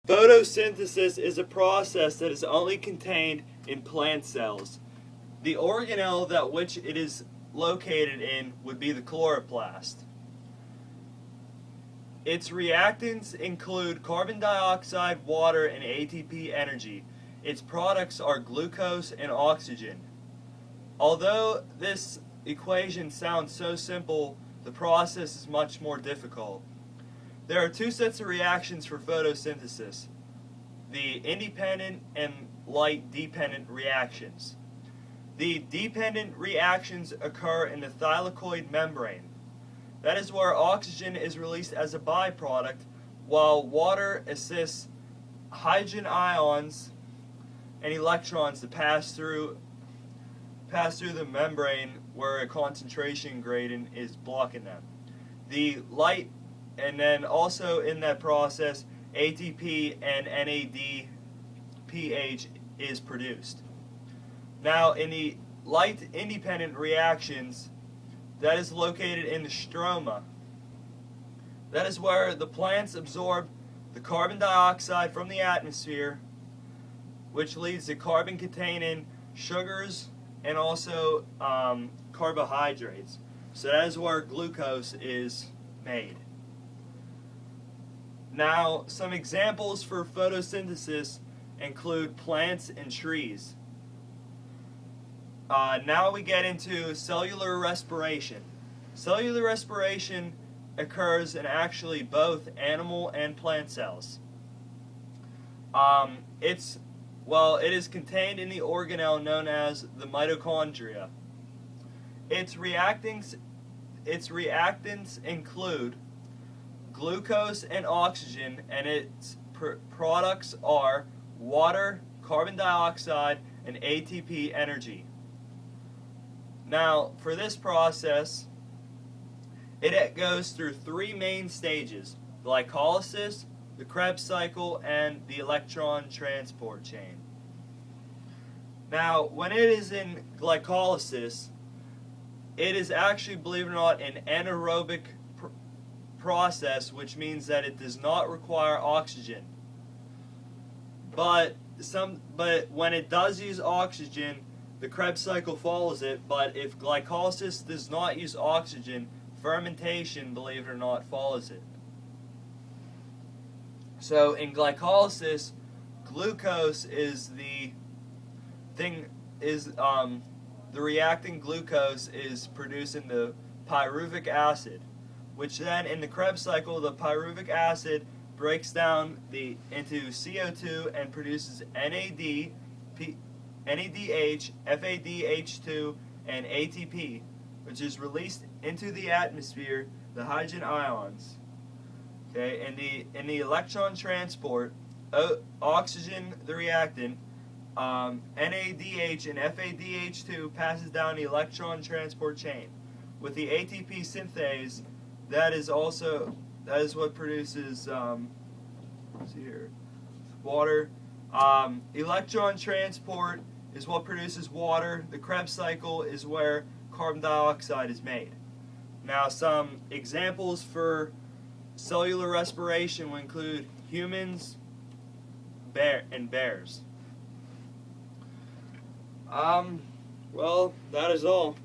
Photosynthesis is a process that is only contained in plant cells. The organelle that which it is located in would be the chloroplast. Its reactants include carbon dioxide, water, and ATP energy. Its products are glucose and oxygen. Although this equation sounds so simple, the process is much more difficult. There are two sets of reactions for photosynthesis: the independent and light-dependent reactions. The dependent reactions occur in the thylakoid membrane. That is where oxygen is released as a byproduct, while water assists hydrogen ions and electrons to pass through the membrane where a concentration gradient is blocking them. The light, and then also in that process, ATP and NADPH is produced. Now, in the light independent reactions, that is located in the stroma. That is where the plants absorb the carbon dioxide from the atmosphere, which leads to carbon-containing sugars and also carbohydrates. So that is where glucose is made. Now, some examples for photosynthesis include plants and trees. Now we get into cellular respiration. Cellular respiration occurs in actually both animal and plant cells. It is contained in the organelle known as the mitochondria. Its reactants include glucose and oxygen, and its products are water, carbon dioxide, and ATP energy. Now, for this process, it goes through three main stages: glycolysis, the Krebs cycle, and the electron transport chain. Now, when it is in glycolysis, it is actually, believe it or not, an anaerobic process, which means that it does not require oxygen. But when it does use oxygen, the Krebs cycle follows it. But if glycolysis does not use oxygen, fermentation, believe it or not, follows it. So in glycolysis, glucose is the reacting glucose is producing the pyruvic acid, which then in the Krebs cycle, the pyruvic acid breaks down into CO2 and produces NADH, FADH2, and ATP, which is released into the atmosphere, the hydrogen ions. Okay, in the electron transport, oxygen, the reactant, NADH and FADH2 passes down the electron transport chain. With the ATP synthase, that is what produces let's see here, water. Electron transport is what produces water. The Krebs cycle is where carbon dioxide is made. Now, some examples for cellular respiration will include humans, and bears. Well, that is all.